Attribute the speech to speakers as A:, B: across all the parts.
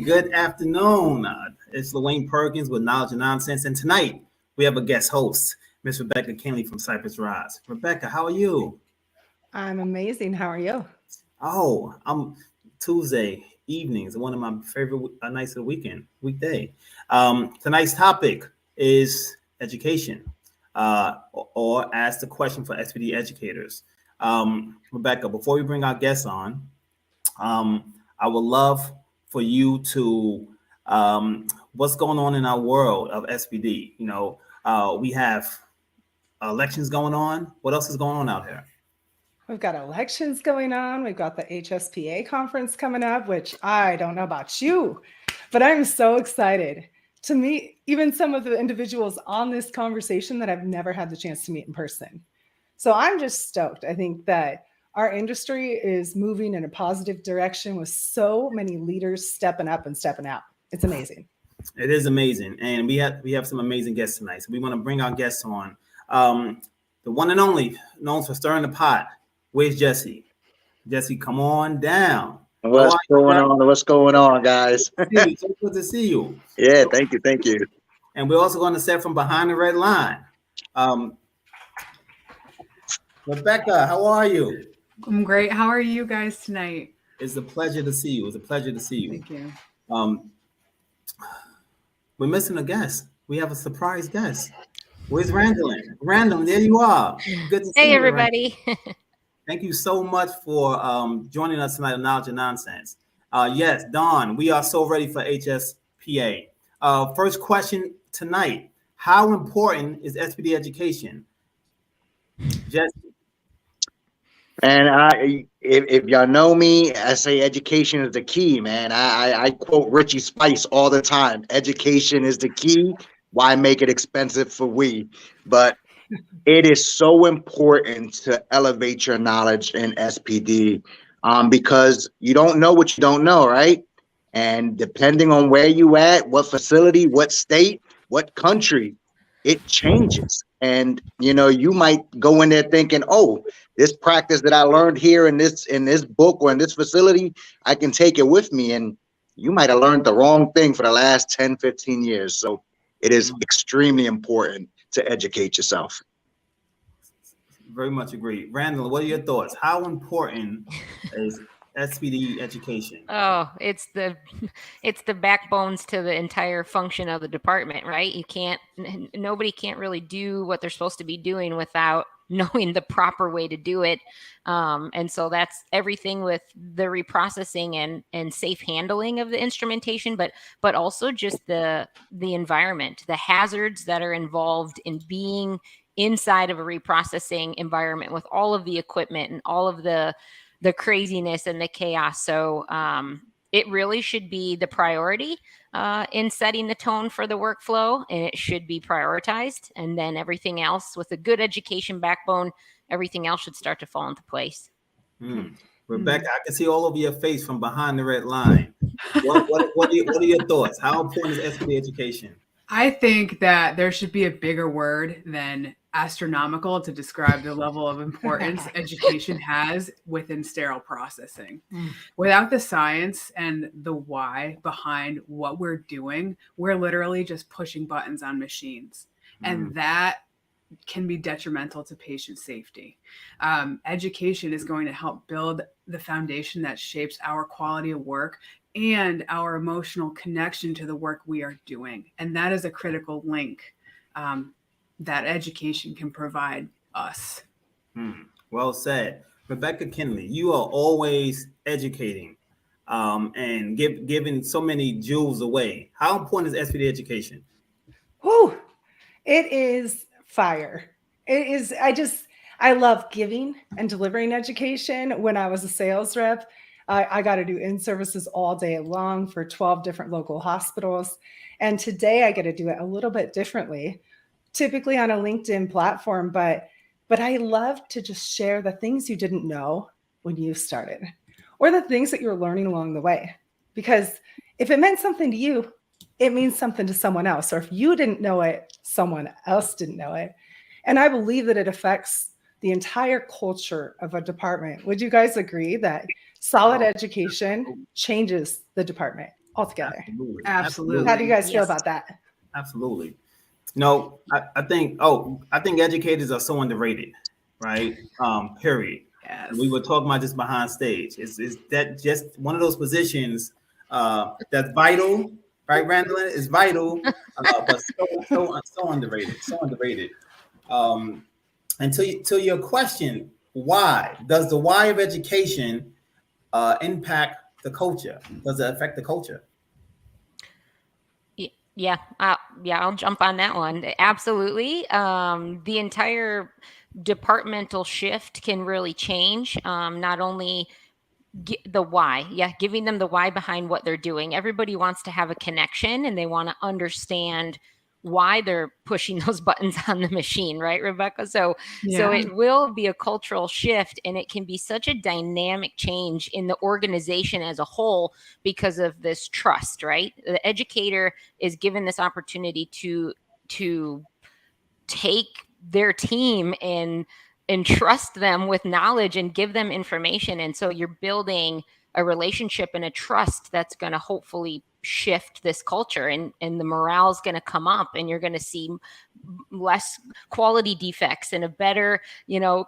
A: Good afternoon. It's Lorraine Perkins with Knowledge and Nonsense. And tonight we have a guest host, Miss Rebecca Kinney from Cypress Rise. Rebecca, how are you?
B: I'm amazing. How are you?
A: Oh, I'm Tuesday evenings, one of my favorite nights of the weekday. Tonight's topic is education, or ask the question for SPD educators. Rebecca, before we bring our guests on, I would love for you to what's going on in our world of SPD. We have elections going on. What else is going on out here?
B: We've got elections going on. We've got the HSPA conference coming up, which I don't know about you, but I'm so excited to meet even some of the individuals on this conversation that I've never had the chance to meet in person. So I'm just stoked. I think that our industry is moving in a positive direction with so many leaders stepping up and stepping out. It's amazing.
A: It is amazing. And we have some amazing guests tonight. So we want to bring our guests on. The one and only, known for stirring the pot. Where's Jessie? Jessie, come on down.
C: What's going on, guys?
A: So good to see you.
C: Yeah, thank you.
A: And we're also going to set from behind the red line. Rebecca, how are you?
D: I'm great. How are you guys tonight?
A: It's a pleasure to see you.
D: Thank you.
A: We're missing a guest. We have a surprise guest. Where's Randalyn? Randalyn, there you are. Good to see you.
E: Hey, everybody.
A: Thank you so much for joining us tonight on Knowledge and Nonsense. Yes, Dawn, we are so ready for HSPA. First question tonight. How important is SPD education? Jesse.
C: And if y'all know me, I say education is the key, man. I quote Richie Spice all the time. Education is the key. Why make it expensive for we? But it is so important to elevate your knowledge in SPD because you don't know what you don't know, right? And depending on where you at, what facility, what state, what country, it changes. And you might go in there thinking, oh, this practice that I learned here in this book or in this facility, I can take it with me. And you might have learned the wrong thing for the last 10, 15 years. So it is extremely important to educate yourself.
A: Very much agree. Randall, what are your thoughts? How important is SPD education?
E: Oh, it's the backbones to the entire function of the department, right? Nobody can't really do what they're supposed to be doing without knowing the proper way to do it. And so that's everything with the reprocessing and safe handling of the instrumentation, but also just the environment, the hazards that are involved in being inside of a reprocessing environment with all of the equipment and all of the craziness and the chaos. So it really should be the priority in setting the tone for the workflow, and it should be prioritized. And then everything else with a good education backbone, everything else should start to fall into place.
A: Rebecca, I can see all over your face from behind the red line. What are your thoughts? How important is SPD education?
D: I think that there should be a bigger word than astronomical to describe the level of importance education has within sterile processing. Without the science and the why behind what we're doing, we're literally just pushing buttons on machines. And that can be detrimental to patient safety. Education is going to help build the foundation that shapes our quality of work and our emotional connection to the work we are doing. And that is a critical link that education can provide us.
A: Well said. Rebecca Kinney, you are always educating and giving so many jewels away. How important is SPD education?
B: Oh, it is fire. It is. I love giving and delivering education. When I was a sales rep, I got to do in-services all day long for 12 different local hospitals. And today I get to do it a little bit differently, typically on a LinkedIn platform. But I love to just share the things you didn't know when you started, or the things that you're learning along the way. Because if it meant something to you, it means something to someone else. Or if you didn't know it, someone else didn't know it. And I believe that it affects the entire culture of a department. Would you guys agree that solid education changes the department? altogether.
D: Absolutely.
B: How do you guys feel
E: Yes.
B: about that?
A: Absolutely. No, I think educators are so underrated, right? Period.
D: Yes.
A: We were talking about this behind stage. Is that just one of those positions that's vital, right, Randalyn? It's vital, but so underrated, so underrated. And to your question, why does the why of education impact the culture? Does it affect the culture?
E: Yeah, I'll jump on that one. Absolutely. The entire departmental shift can really change. Not only the why, giving them the why behind what they're doing. Everybody wants to have a connection and they want to understand why they're pushing those buttons on the machine, right, Rebecca? So it will be a cultural shift, and it can be such a dynamic change in the organization as a whole because of this trust, right? The educator is given this opportunity to take their team and trust them with knowledge and give them information. And so you're building a relationship and a trust that's going to hopefully shift this culture, and the morale is going to come up, and you're going to see less quality defects and a better,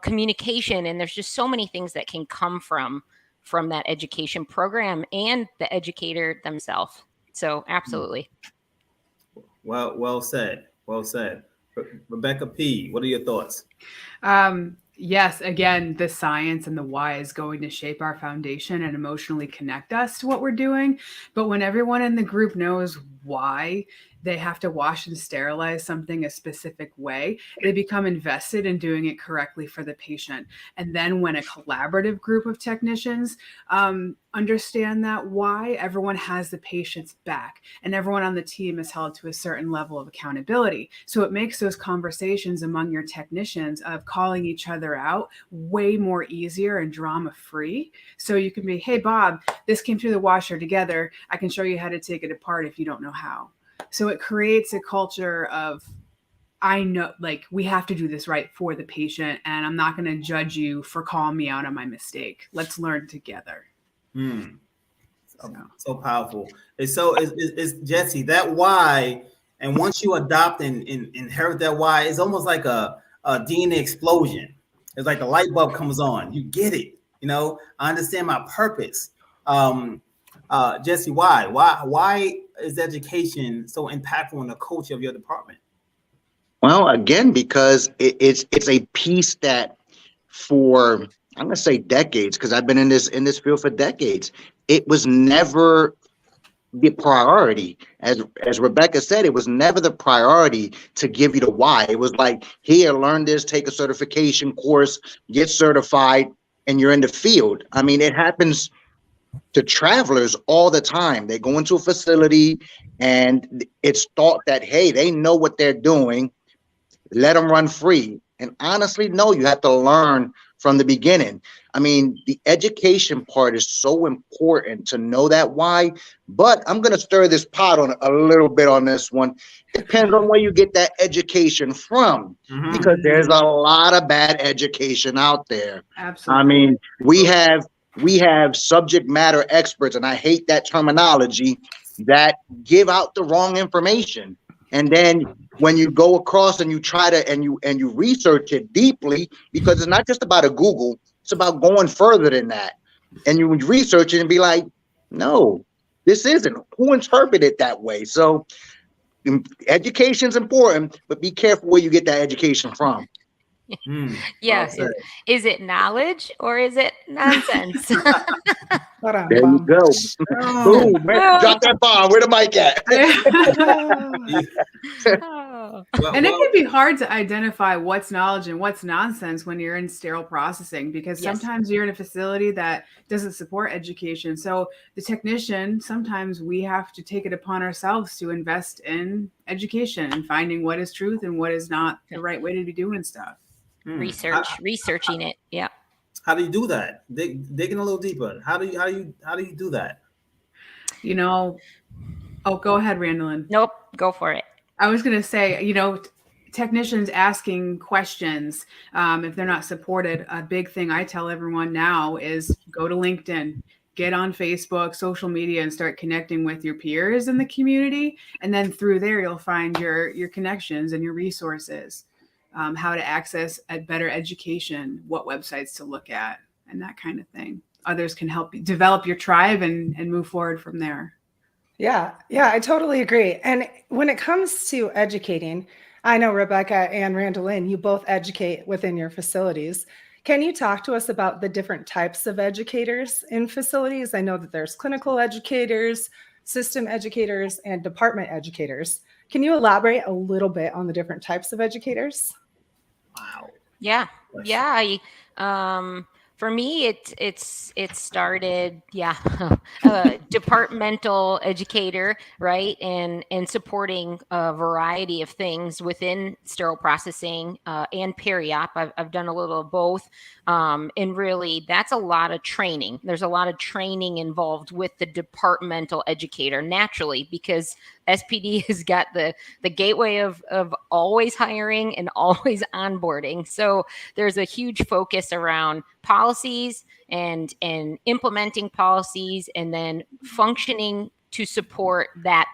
E: communication. And there's just so many things that can come from that education program and the educator themselves. So absolutely.
A: Well said. Well said. Rebecca P., what are your thoughts?
D: Yes, again, the science and the why is going to shape our foundation and emotionally connect us to what we're doing. But when everyone in the group knows why they have to wash and sterilize something a specific way, they become invested in doing it correctly for the patient. And then when a collaborative group of technicians understand that why, everyone has the patient's back, and everyone on the team is held to a certain level of accountability. So it makes those conversations among your technicians of calling each other out way more easier and drama-free. So you can be, hey, Bob, this came through the washer together. I can show you how to take it apart if you don't know how. So it creates a culture of, I know, like, we have to do this right for the patient, and I'm not going to judge you for calling me out on my mistake. Let's learn together.
A: So powerful. It's Jessie, that why, and once you adopt and inherit that why, it's almost like a DNA explosion. It's like a light bulb comes on. You get it. I understand my purpose. Jessie, why is education so impactful in the culture of your department?
C: Well, again, because it's a piece that for, I'm going to say decades, because I've been in this field for decades, it was never the priority. As Rebecca said, it was never the priority to give you the why. It was like, here, learn this, take a certification course, get certified, and you're in the field. I mean, it happens to travelers all the time. They go into a facility and it's thought that, hey, they know what they're doing, let them run free. And honestly, no, you have to learn from the beginning. I mean, the education part is so important to know that why, but I'm going to stir this pot on a little bit on this one. Depends on where you get that education from, because there's a lot of bad education out there.
D: Absolutely.
C: I mean, we have subject matter experts, and I hate that terminology, that give out the wrong information. And then when you go across and you try to, and you research it deeply, because it's not just about a Google, it's about going further than that. And you would research it and be like, no, this isn't. Who interpreted it that way? So education's important, but be careful where you get that education from.
E: Yeah. Is it knowledge or is it nonsense?
C: There you go. Boom, man. Drop that bomb. Where the mic at?
D: And it can be hard to identify what's knowledge and what's nonsense when you're in sterile processing, because sometimes you're in a facility that doesn't support education. So the technician, sometimes we have to take it upon ourselves to invest in education and finding what is truth and what is not the right way to be doing stuff.
E: Researching it. Yeah.
A: How do you do that? Digging a little deeper. How do you do that?
D: Oh, go ahead, Randalyn.
E: Nope. Go for it.
D: I was going to say, technicians asking questions, if they're not supported, a big thing I tell everyone now is go to LinkedIn, get on Facebook, social media, and start connecting with your peers in the community. And then through there, you'll find your connections and your resources, how to access a better education, what websites to look at, and that kind of thing. Others can help you develop your tribe and move forward from there.
B: Yeah, I totally agree. And when it comes to educating, I know Rebecca and Randalyn, you both educate within your facilities. Can you talk to us about the different types of educators in facilities? I know that there's clinical educators, system educators, and department educators. Can you elaborate a little bit on the different types of educators?
A: Wow.
E: Yeah. For me, it started, departmental educator, right, and supporting a variety of things within sterile processing and peri-op. I've done a little of both, and really, that's a lot of training. There's a lot of training involved with the departmental educator, naturally, because SPD has got the gateway of always hiring and always onboarding. So there's a huge focus around policies and implementing policies, and then functioning to support that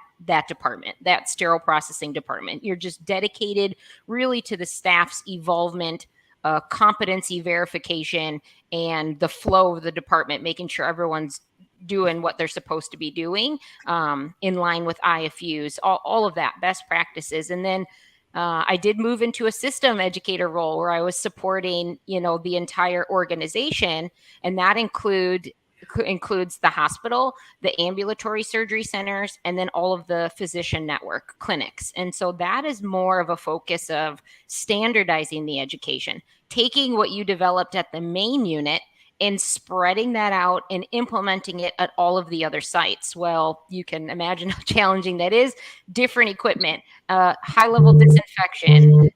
E: department, that sterile processing department. You're just dedicated really to the staff's evolvement, competency verification, and the flow of the department, making sure everyone's doing what they're supposed to be doing, in line with IFUs, all of that, best practices. And then I did move into a system educator role where I was supporting, the entire organization, and that includes the hospital, the ambulatory surgery centers, and then all of the physician network clinics. And so that is more of a focus of standardizing the education, taking what you developed at the main unit and spreading that out and implementing it at all of the other sites. Well, you can imagine how challenging that is. Different equipment, high-level disinfection,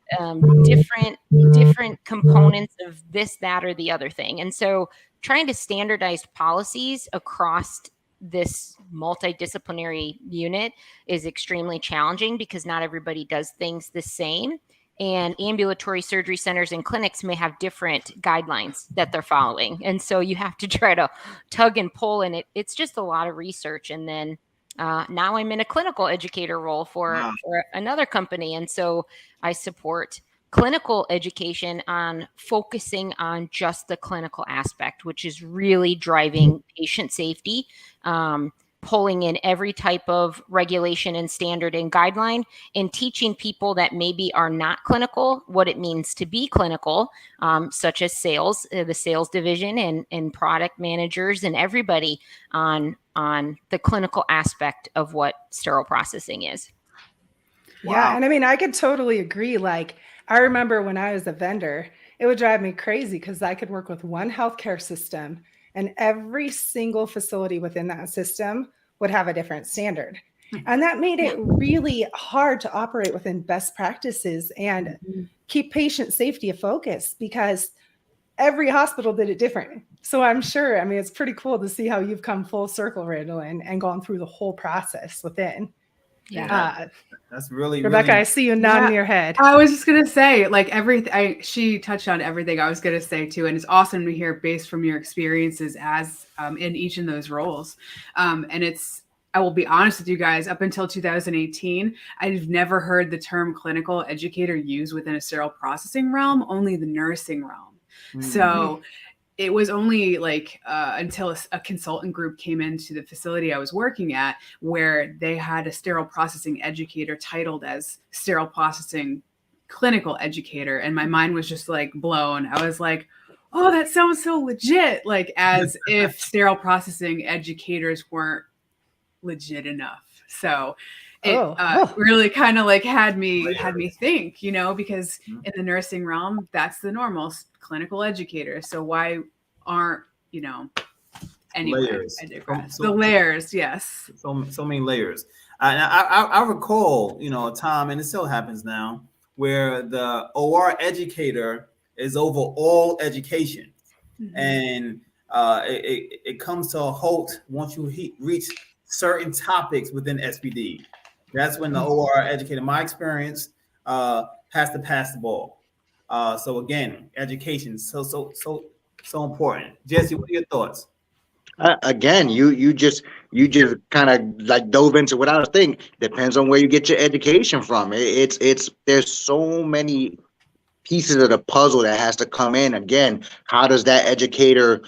E: different components of this, that, or the other thing. And so trying to standardize policies across this multidisciplinary unit is extremely challenging because not everybody does things the same. And ambulatory surgery centers and clinics may have different guidelines that they're following. And so you have to try to tug and pull, and it's just a lot of research. And then now I'm in a clinical educator role for another company. And so I support clinical education on focusing on just the clinical aspect, which is really driving patient safety, pulling in every type of regulation and standard and guideline, and teaching people that maybe are not clinical what it means to be clinical, such as sales, the sales division, and product managers, and everybody on the clinical aspect of what sterile processing is.
B: Yeah, and I mean, I could totally agree. Like, I remember when I was a vendor, it would drive me crazy because I could work with one healthcare system, and every single facility within that system would have a different standard. And that made it really hard to operate within best practices and keep patient safety a focus because every hospital did it different. So I'm sure, I mean, it's pretty cool to see how you've come full circle, Randalyn, and gone through the whole process within.
A: Yeah, that's really,
B: Rebecca,
A: really...
B: I see you nodding your head.
D: I was just gonna say, like, everything. She touched on everything I was gonna say too, and it's awesome to hear based from your experiences as in each of those roles. And I will be honest with you guys. Up until 2018, I've never heard the term clinical educator used within a sterile processing realm. Only the nursing realm. Mm-hmm. So it was only like until a consultant group came into the facility I was working at, where they had a sterile processing educator titled as sterile processing clinical educator. And my mind was just like blown. I was like, oh, that sounds so legit. Like, as if sterile processing educators weren't legit enough. So it really kind of like had me think, because in the nursing realm, that's the normal clinical educator. So why aren't, anyway,
A: layers.
D: The layers, yes.
A: So many layers. I recall, a time, and it still happens now, where the OR educator is over all education. Mm-hmm. And it comes to a halt once you reach certain topics within SPD. That's when the OR educator, my experience, has to pass the ball. So again, education, so important. Jessie, what are your thoughts?
C: Again, you just kind of like dove into what I was thinking. Depends on where you get your education from. It's there's so many pieces of the puzzle that has to come in. Again, how does that educator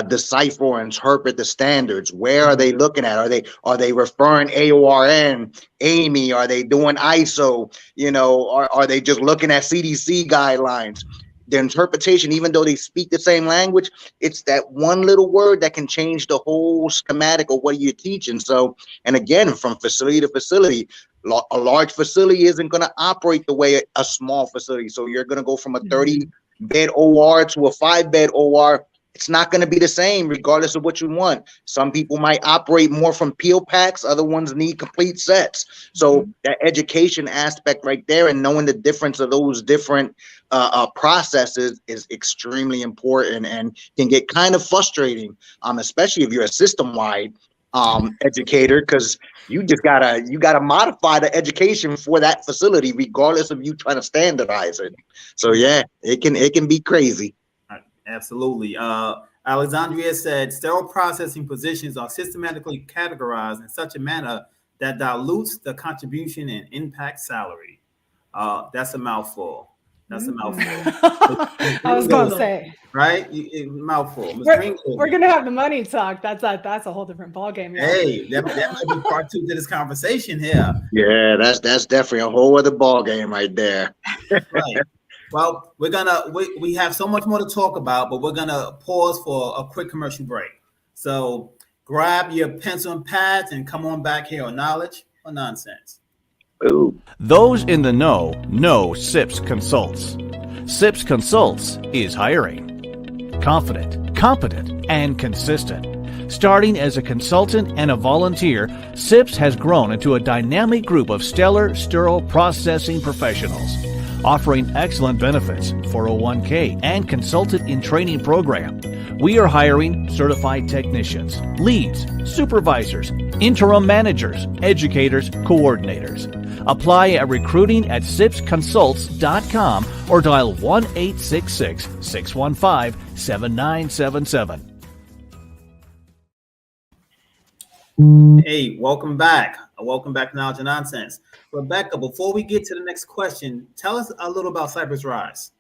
C: decipher or interpret the standards? Where are they looking at? Are they referring AORN, Amy? Are they doing ISO? You know, are they just looking at CDC guidelines? The interpretation, even though they speak the same language, it's that one little word that can change the whole schematic of what you're teaching. So, and again, from facility to facility, a large facility isn't going to operate the way a small facility. So you're going to go from a 30-bed OR to a 5-bed OR. It's not going to be the same regardless of what you want. Some people might operate more from peel packs. Other ones need complete sets. So that education aspect right there and knowing the difference of those different processes is extremely important and can get kind of frustrating, especially if you're a system-wide educator, because you gotta modify the education for that facility regardless of you trying to standardize it. So yeah, it can be crazy.
A: Absolutely. Alexandria said sterile processing positions are systematically categorized in such a manner that dilutes the contribution and impact salary. That's a mouthful. That's a mouthful.
B: I was going to say.
A: Right? Mouthful.
B: We're going to have the money talk. That's a whole different ballgame. Yeah.
A: Hey, that might be part 2 to this conversation here.
C: Yeah, that's definitely a whole other ballgame right there.
A: Right. Well, we have so much more to talk about, but we're gonna pause for a quick commercial break. So grab your pencil and pads and come on back here on Knowledge or Nonsense.
C: Ooh.
F: Those in the know SIPS Consults. SIPS Consults is hiring. Confident, competent, and consistent. Starting as a consultant and a volunteer, SIPS has grown into a dynamic group of stellar sterile processing professionals, offering excellent benefits, 401k, and consultant in training program. We are hiring certified technicians, leads, supervisors, interim managers, educators, coordinators. Apply at recruiting@sipsconsults.com or dial 1-866-615-7977.
A: Hey, welcome back. Welcome back to Knowledge and Nonsense. Rebecca, before we get to the next question, tell us a little about Cypress Rise.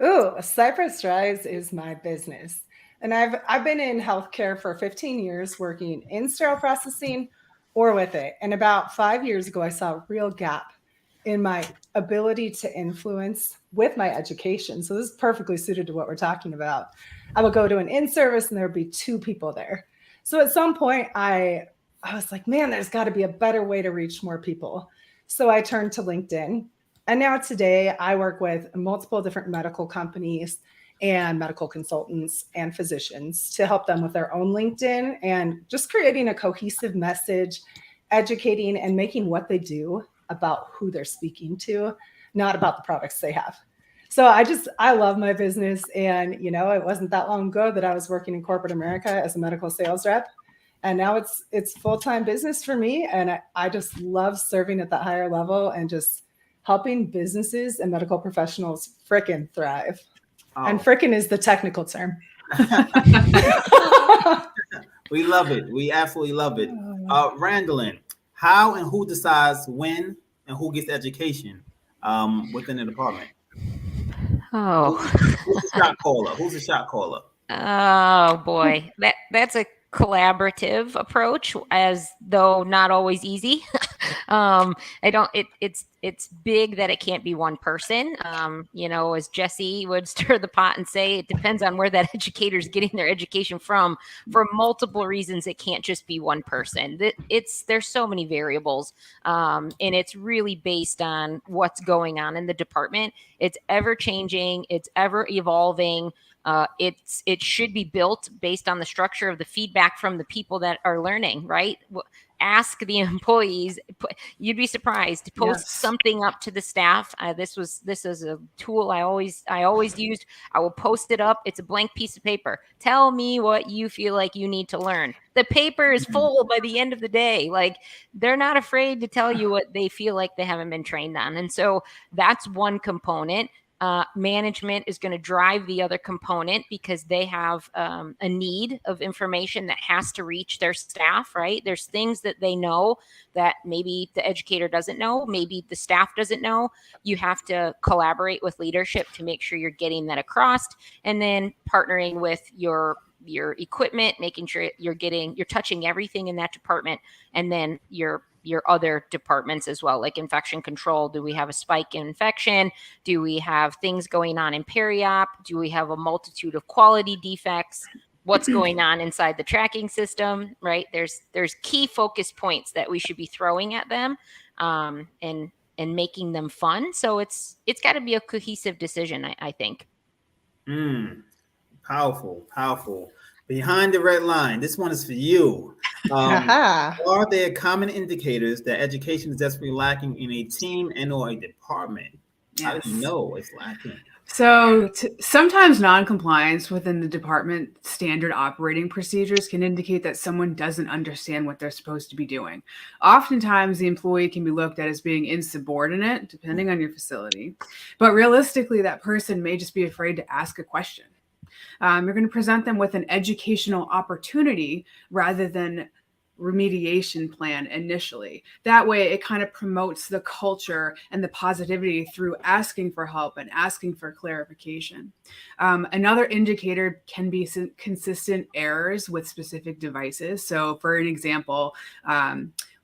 B: Ooh, Cypress Rise is my business. And I've been in healthcare for 15 years working in sterile processing or with it. And about 5 years ago, I saw a real gap in my ability to influence with my education. So this is perfectly suited to what we're talking about. I would go to an in-service and there would be 2 people there. So at some point I was like, man, there's got to be a better way to reach more people. So I turned to LinkedIn. And now today I work with multiple different medical companies and medical consultants and physicians to help them with their own LinkedIn and just creating a cohesive message, educating and making what they do about who they're speaking to, not about the products they have. So I love my business. And, you know, it wasn't that long ago that I was working in corporate America as a medical sales rep. And now it's full-time business for me. And I just love serving at that higher level and just helping businesses and medical professionals frickin' thrive. Oh. And frickin' is the technical term.
A: We love it. We absolutely love it. Randalyn, how and who decides when and who gets education within the department?
E: Oh,
A: who's the shot caller? Who's the shot caller?
E: Oh boy, that's a collaborative approach, as though not always easy. It's big that it can't be one person. You know, as Jessie would stir the pot and say, it depends on where that educator is getting their education from. For multiple reasons, it can't just be one person. There's so many variables, and it's really based on what's going on in the department. It's ever changing. It's ever evolving. It should be built based on the structure of the feedback from the people that are learning, right? Ask the employees. You'd be surprised to post something up to the staff. This is a tool I always used. I will post it up. It's a blank piece of paper. Tell me what you feel like you need to learn. The paper is full by the end of the day. Like, they're not afraid to tell you what they feel like they haven't been trained on. And so that's one component. Management is going to drive the other component because they have a need of information that has to reach their staff, right? There's things that they know that maybe the educator doesn't know, maybe the staff doesn't know. You have to collaborate with leadership to make sure you're getting that across, and then partnering with your equipment, making sure you're touching everything in that department, and then your other departments as well, like infection control. Do we have a spike in infection? Do we have things going on in peri-op? Do we have a multitude of quality defects? What's going on inside the tracking system, right? There's key focus points that we should be throwing at them, and making them fun. So it's got to be a cohesive decision, I think.
A: Powerful. Behind the red line, this one is for you. Are there common indicators that education is desperately lacking in a team and or a department?
D: Yes.
A: How do you know it's lacking?
D: So sometimes non-compliance within the department standard operating procedures can indicate that someone doesn't understand what they're supposed to be doing. Oftentimes, the employee can be looked at as being insubordinate, depending on your facility. But realistically, that person may just be afraid to ask a question. You're going to present them with an educational opportunity rather than remediation plan initially. That way, it kind of promotes the culture and the positivity through asking for help and asking for clarification. Another indicator can be consistent errors with specific devices. So for an example,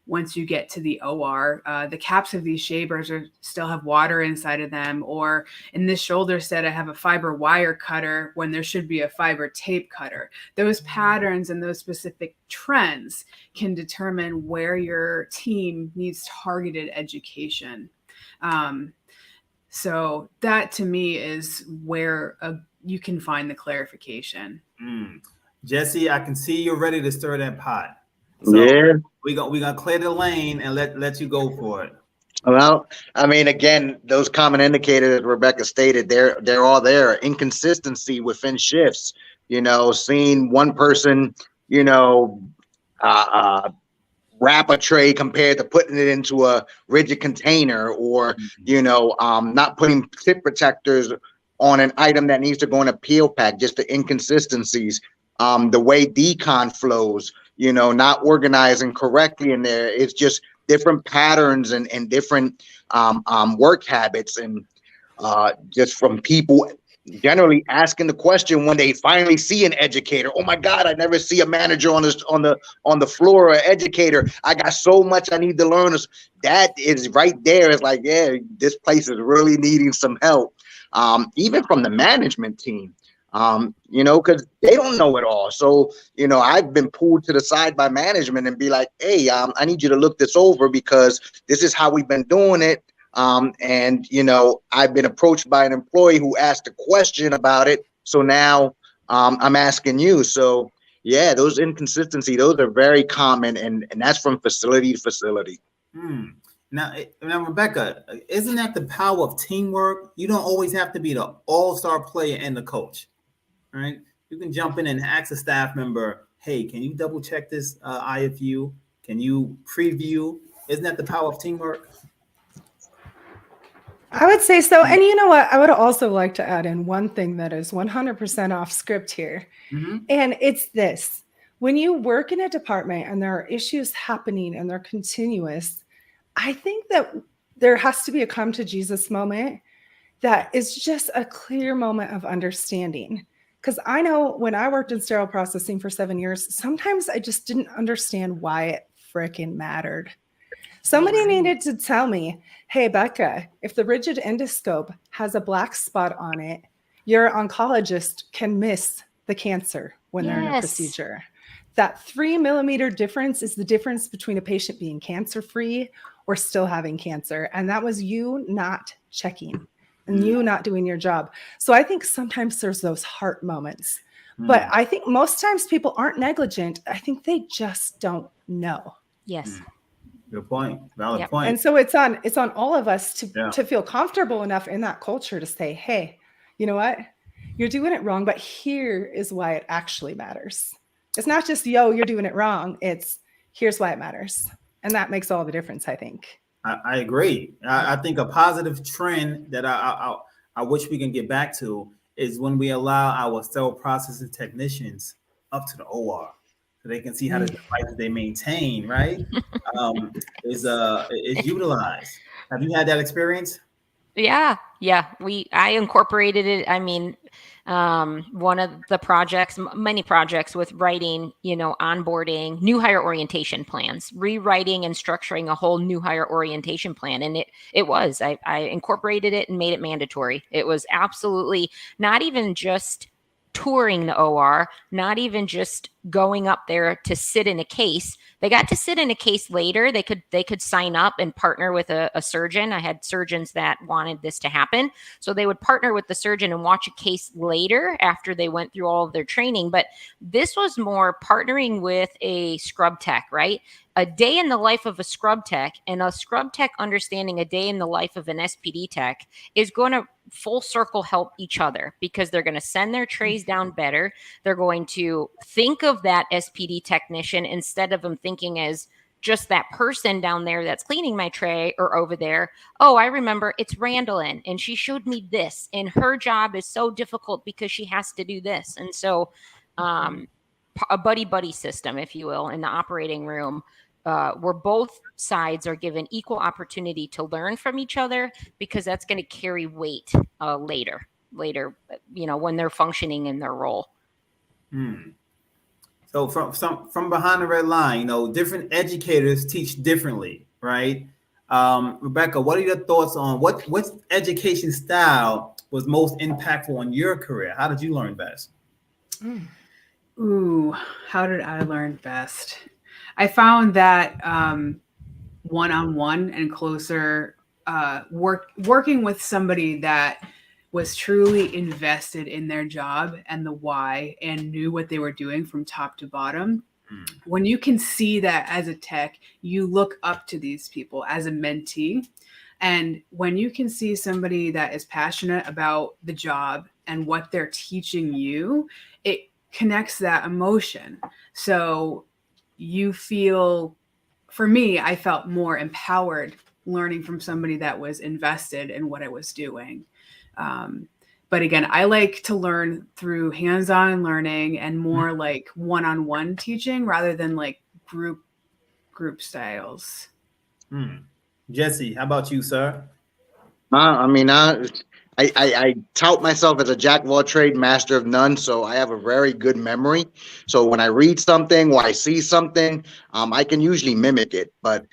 D: once you get to the OR, the caps of these shavers still have water inside of them. Or in this shoulder set, I have a fiber wire cutter when there should be a fiber tape cutter. Those patterns and those specific trends can determine where your team needs targeted education. So that to me is where you can find the clarification.
A: Jessie, I can see you're ready to stir that pot. So
C: Yeah.
A: we're gonna clear the lane and let you go for it.
C: Well, I mean, again, those common indicators Rebecca stated, they're all there. Inconsistency within shifts, seeing one person, wrap a tray compared to putting it into a rigid container, or, not putting tip protectors on an item that needs to go in a peel pack, just the inconsistencies, the way decon flows, not organizing correctly in there. It's just different patterns and different work habits, and just from people generally asking the question when they finally see an educator. Oh my God, I never see a manager on the floor, or educator. I got so much I need to learn. That is right there. It's like, yeah, this place is really needing some help. Even from the management team. Because they don't know it all. So, I've been pulled to the side by management and be like, hey, I need you to look this over because this is how we've been doing it. And I've been approached by an employee who asked a question about it. So now I'm asking you. So, yeah, those inconsistencies, those are very common. And that's from facility to facility.
A: Now, Rebecca, isn't that the power of teamwork? You don't always have to be the all-star player and the coach. Right? You can jump in and ask a staff member, hey, can you double check this IFU? Can you preview? Isn't that the power of teamwork?
B: I would say so. And you know what? I would also like to add in one thing that is 100% off script here. And it's this. When you work in a department and there are issues happening and they're continuous, I think that there has to be a come to Jesus moment that is just a clear moment of understanding. Because I know when I worked in sterile processing for 7 years, sometimes I just didn't understand why it freaking mattered. Somebody needed to tell me, hey, Becca, if the rigid endoscope has a black spot on it, your oncologist can miss the cancer when they're in a procedure. That 3 millimeter difference is the difference between a patient being cancer-free or still having cancer. And that was you not checking and you not doing your job. So I think sometimes there's those heart moments, but I think most times people aren't negligent. I think they just don't know.
E: Yes.
A: Good point. Valid point.
B: And so it's on all of us to feel comfortable enough in that culture to say, hey, you know what? You're doing it wrong, but here is why it actually matters. It's not just, you're doing it wrong. It's here's why it matters. And that makes all the difference, I think.
A: I agree. I think a positive trend that I I wish we can get back to is when we allow our sterile processing technicians up to the OR so they can see how the devices they maintain, right, is utilized. Have you had that experience?
E: Yeah. I incorporated it. I mean, one of the projects, many projects with writing, onboarding, new hire orientation plans, rewriting and structuring a whole new hire orientation plan. And I incorporated it and made it mandatory. It was absolutely not even just touring the OR, not even just going up there to sit in a case. They got to sit in a case later. They could sign up and partner with a surgeon. I had surgeons that wanted this to happen. So they would partner with the surgeon and watch a case later after they went through all of their training. But this was more partnering with a scrub tech, right? A day in the life of a scrub tech, and a scrub tech understanding a day in the life of an SPD tech is going to full circle help each other, because they're going to send their trays down better. They're going to think of that SPD technician instead of them thinking as just that person down there that's cleaning my tray or over there. Oh, I remember it's Randalyn and she showed me this and her job is so difficult because she has to do this. And so a buddy system, if you will, in the operating room, where both sides are given equal opportunity to learn from each other, because that's going to carry weight later, when they're functioning in their role.
A: So from behind the red line, different educators teach differently, right? Rebecca, what are your thoughts on what education style was most impactful on your career? How did you learn best?
D: Ooh, how did I learn best? I found that one-on-one and closer working with somebody that was truly invested in their job and the why and knew what they were doing from top to bottom. When you can see that as a tech, you look up to these people as a mentee. And when you can see somebody that is passionate about the job and what they're teaching you, it connects that emotion. So you feel, for me, I felt more empowered learning from somebody that was invested in what I was doing. But again, I like to learn through hands-on learning and more like one-on-one teaching rather than like group styles.
A: Jessie, how about you, sir?
C: I tout myself as a jack of all trades, master of none. So I have a very good memory. So when I read something or I see something, I can usually mimic it. But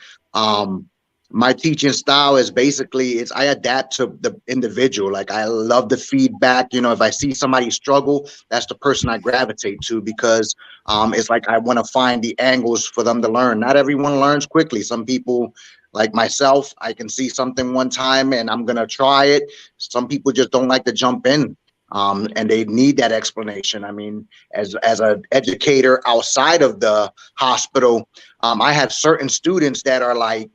C: my teaching style is basically I adapt to the individual. Like, I love the feedback. If I see somebody struggle, that's the person I gravitate to, because it's like I want to find the angles for them to learn. Not everyone learns quickly. Some people, like myself, I can see something one time and I'm going to try it. Some people just don't like to jump in, and they need that explanation. I mean, as an educator outside of the hospital, I have certain students that are like,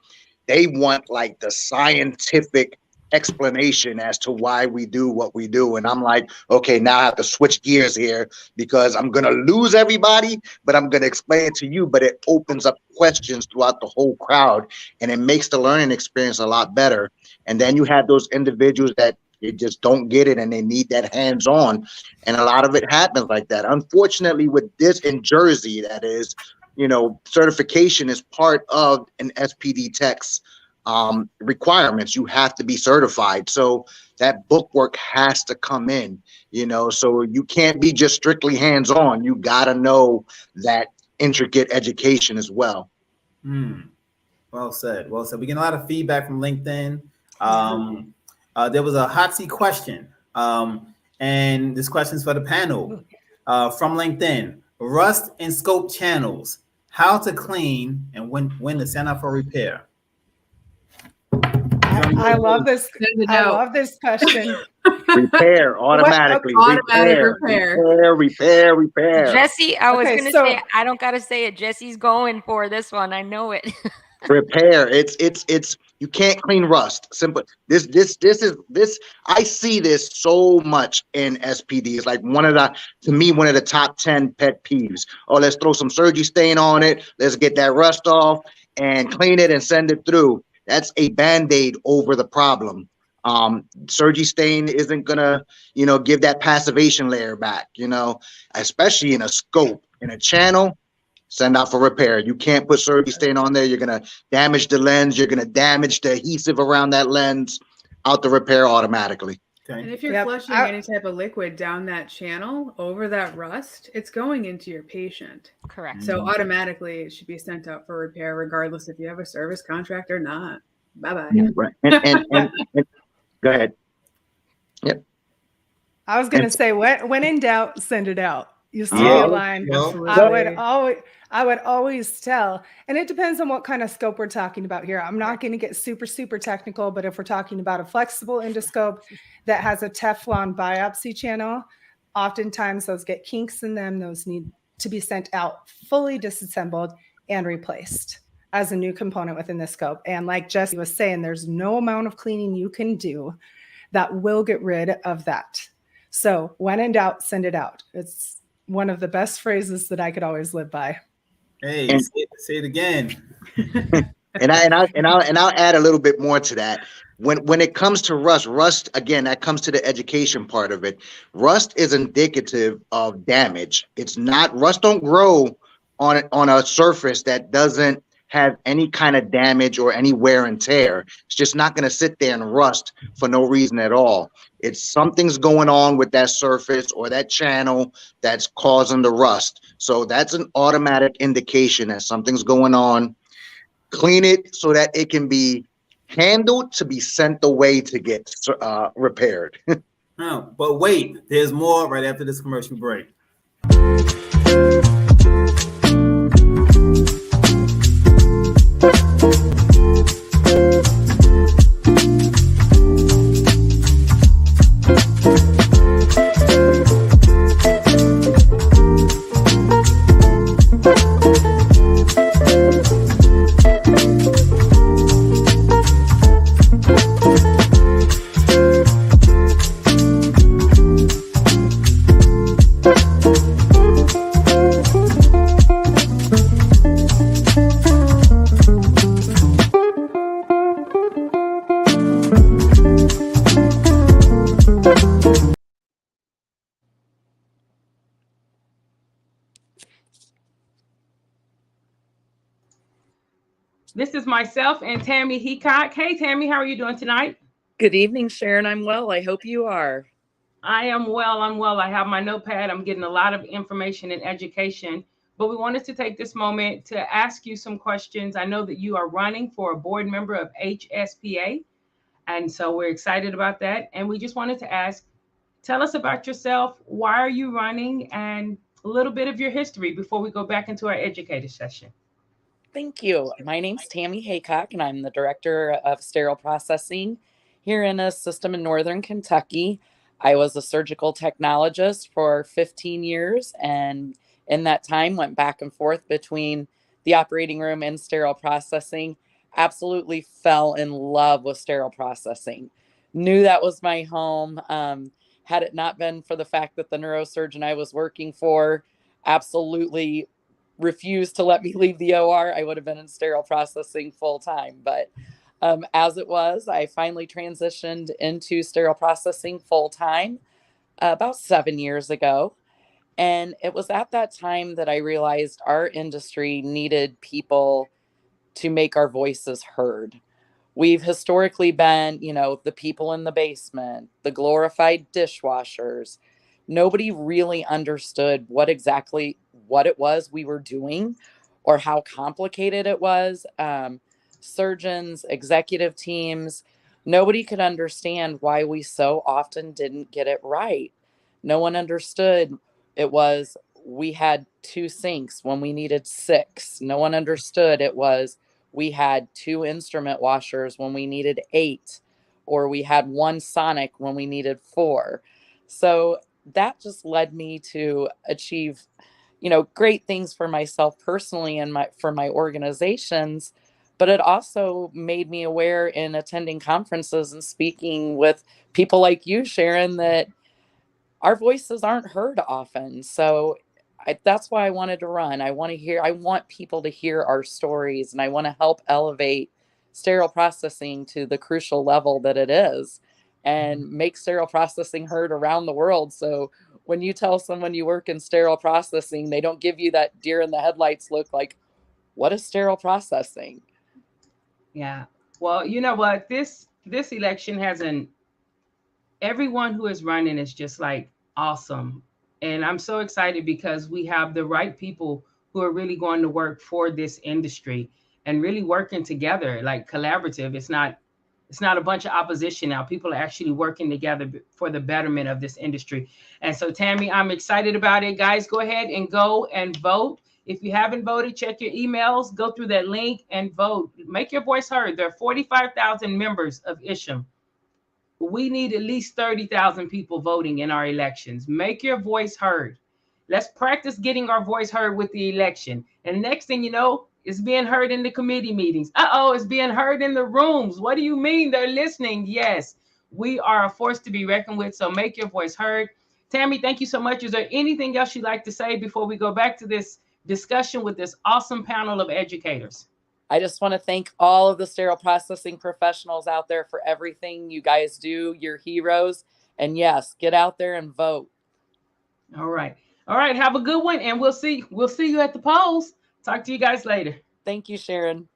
C: they want like the scientific explanation as to why we do what we do. And I'm like, okay, now I have to switch gears here, because I'm going to lose everybody, but I'm going to explain it to you. But it opens up questions throughout the whole crowd, and it makes the learning experience a lot better. And then you have those individuals that they just don't get it and they need that hands-on. And a lot of it happens like that. Unfortunately, with this in Jersey, that is, certification is part of an SPD tech's requirements. You have to be certified. So that book work has to come in, so you can't be just strictly hands-on. You got to know that intricate education as well.
A: Well said. Well said. We get a lot of feedback from LinkedIn. There was a hot seat question. And this question is for the panel from LinkedIn. Rust and scope channels, how to clean and when to send out for repair.
B: I love this. I love this question.
C: Repair automatically. Repair.
E: Jessie, I was going to say, I don't got to say it. Jessie's going for this one. I know it.
C: Repair. It's you can't clean rust. Simple. This is I see this so much in SPD. It's like one of the top 10 pet peeves. Oh, let's throw some surgery stain on it. Let's get that rust off and clean it and send it through. That's a Band-Aid over the problem. Surgery stain isn't gonna, give that passivation layer back, especially in a scope, in a channel, send out for repair. You can't put surgery stain on there. You're gonna damage the lens. You're gonna damage the adhesive around that lens. Out the repair automatically.
A: Okay.
D: And if you're flushing any type of liquid down that channel over that rust, it's going into your patient.
E: Correct.
D: So automatically it should be sent out for repair, regardless if you have a service contract or not. Bye-bye.
C: Yeah, right. And go ahead. Yep.
B: I was going to say, when in doubt, send it out. You see
A: Yeah.
B: the line. I would always tell, and it depends on what kind of scope we're talking about here. I'm not going to get super, super technical, but if we're talking about a flexible endoscope that has a Teflon biopsy channel, oftentimes those get kinks in them. Those need to be sent out fully disassembled and replaced as a new component within the scope. And like Jessie was saying, there's no amount of cleaning you can do that will get rid of that. So when in doubt, send it out. It's one of the best phrases that I could always live by.
A: Hey, say it again.
C: And I'll add a little bit more to that. When it comes to rust again, that comes to the education part of it. Rust is indicative of damage. It's not, rust don't grow on a surface that doesn't have any kind of damage or any wear and tear. It's just not going to sit there and rust for no reason at all. It's something's going on with that surface or that channel that's causing the rust. So that's an automatic indication that something's going on. Clean it so that it can be handled to be sent away to get repaired.
A: Oh, but wait, there's more right after this commercial break.
G: This is myself and Tammy Heacock. Hey, Tammy, how are you doing tonight?
H: Good evening, Sharon. I'm well. I hope you are.
G: I am well. I'm well. I have my notepad. I'm getting a lot of information and education, but we wanted to take this moment to ask you some questions. I know that you are running for a board member of HSPA, and so we're excited about that. And we just wanted to ask, tell us about yourself. Why are you running? And a little bit of your history before we go back into our educator session.
H: Thank you. My name's Tammy Haycock, and I'm the Director of Sterile Processing here in a system in Northern Kentucky. I was a surgical technologist for 15 years, and in that time went back and forth between the operating room and sterile processing. Absolutely fell in love with sterile processing. Knew that was my home. Had it not been for the fact that the neurosurgeon I was working for absolutely refused to let me leave the OR, I would have been in sterile processing full time. But as it was, I finally transitioned into sterile processing full time about 7 years ago. And it was at that time that I realized our industry needed people to make our voices heard. We've historically been, the people in the basement, the glorified dishwashers. Nobody really understood what it was we were doing or how complicated it was. Surgeons, executive teams, nobody could understand why we so often didn't get it right. No one understood it was we had 2 sinks when we needed 6. No one understood it was we had 2 instrument washers when we needed 8, or we had 1 sonic when we needed 4. So that just led me to achieve, great things for myself personally and for my organizations. But it also made me aware in attending conferences and speaking with people like you, Sharon, that our voices aren't heard often. So that's why I wanted to run. I want people to hear our stories, and I want to help elevate sterile processing to the crucial level that it is. and make sterile processing heard around the world. So when you tell someone you work in sterile processing, they don't give you that deer in the headlights look like, what is sterile processing?
G: Yeah. Well, you know what? This election has everyone who is running is just like awesome. And I'm so excited because we have the right people who are really going to work for this industry and really working together, like collaborative. It's not a bunch of opposition now. People are actually working together for the betterment of this industry. And so, Tammy, I'm excited about it. Guys, go ahead and go and vote. If you haven't voted, check your emails, go through that link and vote. Make your voice heard. There are 45,000 members of ISHM. We need at least 30,000 people voting in our elections. Make your voice heard. Let's practice getting our voice heard with the election. And next thing you know, it's being heard in the committee meetings. It's being heard in the rooms. What do you mean they're listening? Yes, we are a force to be reckoned with. So make your voice heard. Tammy, thank you so much. Is there anything else you'd like to say before we go back to this discussion with this awesome panel of educators?
H: I just want to thank all of the sterile processing professionals out there for everything you guys do. You're heroes. And yes, get out there and vote.
G: All right. Have a good one. And we'll see you at the polls. Talk to you guys later.
H: Thank you, Sharon.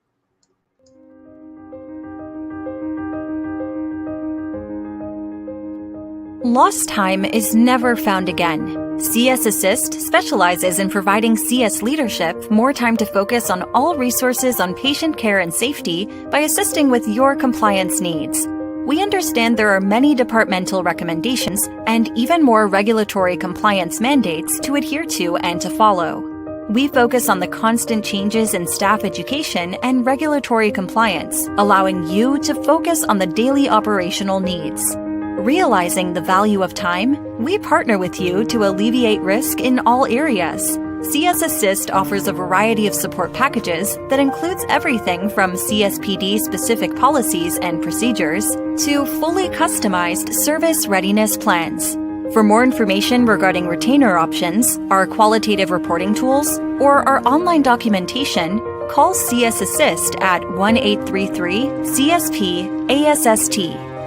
I: Lost time is never found again. CS Assist specializes in providing CS leadership more time to focus on all resources on patient care and safety by assisting with your compliance needs. We understand there are many departmental recommendations and even more regulatory compliance mandates to adhere to and to follow. We focus on the constant changes in staff education and regulatory compliance, allowing you to focus on the daily operational needs. Realizing the value of time, we partner with you to alleviate risk in all areas. CS Assist offers a variety of support packages that includes everything from CSPD-specific policies and procedures to fully customized service readiness plans. For more information regarding retainer options, our qualitative reporting tools, or our online documentation, call CS Assist at 1-833-CSP-ASST.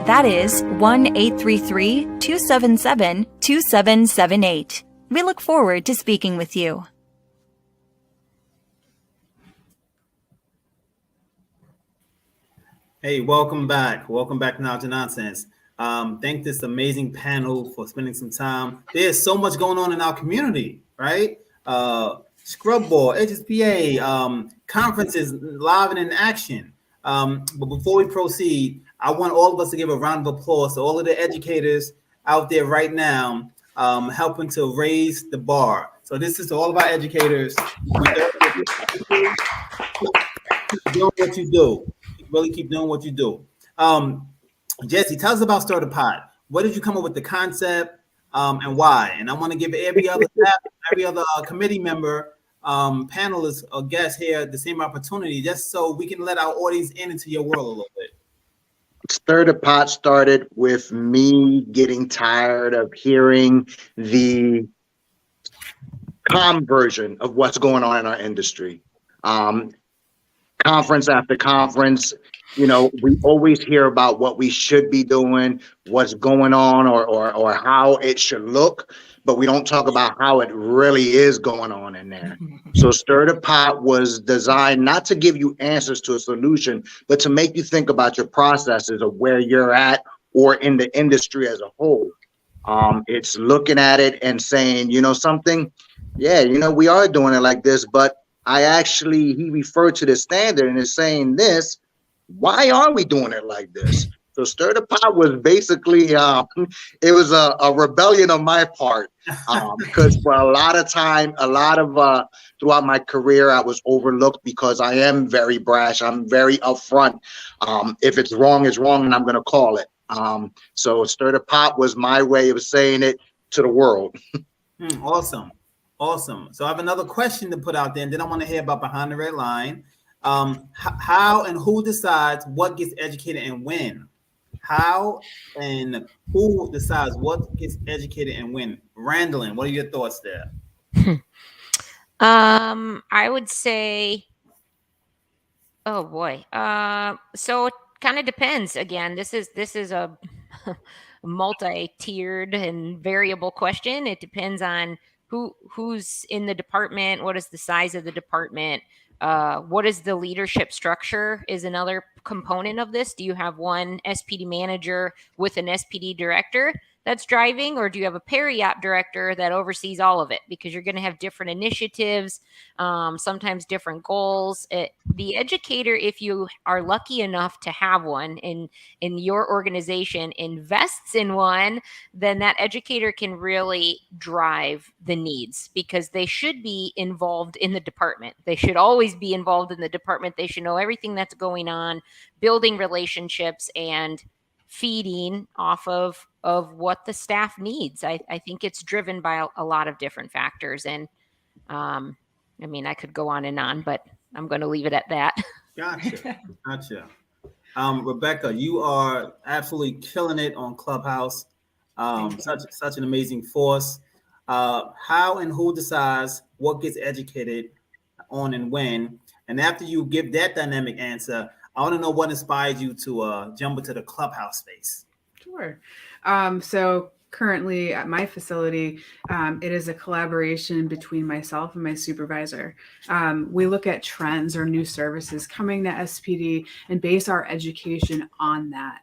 I: That is 1-833-277-2778. We look forward to speaking with you.
A: Hey, welcome back. Welcome back to Knowledge and Nonsense. Thank this amazing panel for spending some time. There's so much going on in our community, right? Scrub Board, HSPA, conferences live and in action. But before we proceed, I want all of us to give a round of applause to all of the educators out there right now helping to raise the bar. So this is to all of our educators. Keep doing what you do. Really keep doing what you do. Jessie, tell us about Stir the Pot. What did you come up with the concept and why? And I want to give every other staff, every other committee member, panelist or guest here the same opportunity, just so we can let our audience into your world a little bit.
C: Stir the Pot started with me getting tired of hearing the calm version of what's going on in our industry. Conference after conference, you know, we always hear about what we should be doing, what's going on, or how it should look, but we don't talk about how it really is going on in there. So Stir the Pot was designed not to give you answers to a solution, but to make you think about your processes of where you're at or in the industry as a whole. It's looking at it and saying, you know, something, yeah, you know, we are doing it like this, but he referred to the standard and is saying this, why are we doing it like this? So Stir the Pot was basically, it was a rebellion on my part, because for a lot of throughout my career, I was overlooked because I am very brash. I'm very upfront. If it's wrong, it's wrong, and I'm going to call it. So Stir the Pot was my way of saying it to the world.
A: Awesome. Awesome. So I have another question to put out there, and then I want to hear about Behind the Red Line. How and who decides what gets educated and when? How and who decides what gets educated and when? Randalyn, what are your thoughts there?
E: I would say, oh boy. So it kind of depends. Again, this is a multi-tiered and variable question. It depends on who's in the department, what is the size of the department, what is the leadership structure is another component of this. Do you have one SPD manager with an SPD director that's driving, or do you have a peri-op director that oversees all of it? Because you're going to have different initiatives, sometimes different goals. The educator, if you are lucky enough to have one in your organization, invests in one, then that educator can really drive the needs, because they should be involved in the department. They should always be involved in the department. They should know everything that's going on, building relationships and feeding off of what the staff needs. I think it's driven by a lot of different factors. And I mean, I could go on, but I'm going to leave it at that.
A: Gotcha. Rebecca, you are absolutely killing it on Clubhouse. Such an amazing force. How and who decides what gets educated on and when? And after you give that dynamic answer, I want to know what inspired you to jump into the Clubhouse space.
D: Sure. So currently at my facility, it is a collaboration between myself and my supervisor. We look at trends or new services coming to SPD and base our education on that.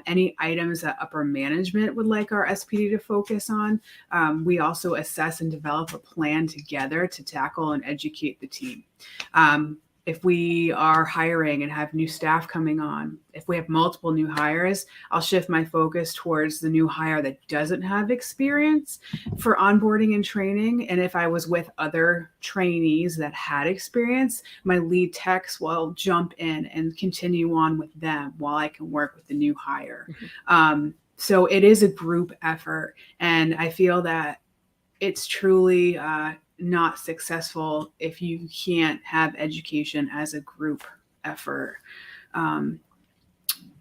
D: Any items that upper management would like our SPD to focus on, we also assess and develop a plan together to tackle and educate the team. If we are hiring and have new staff coming on, if we have multiple new hires, I'll shift my focus towards the new hire that doesn't have experience for onboarding and training. And if I was with other trainees that had experience, my lead techs will jump in and continue on with them while I can work with the new hire. So it is a group effort. And I feel that it's truly not successful if you can't have education as a group effort.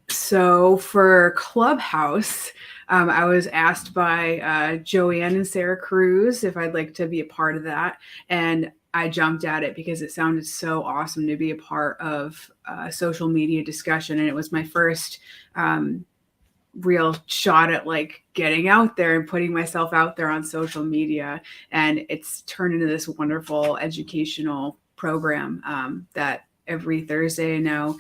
D: So for Clubhouse, I was asked by Joanne and Sarah Cruz if I'd like to be a part of that. And I jumped at it because it sounded so awesome to be a part of social media discussion. And it was my first real shot at like getting out there and putting myself out there on social media. And it's turned into this wonderful educational program that every Thursday now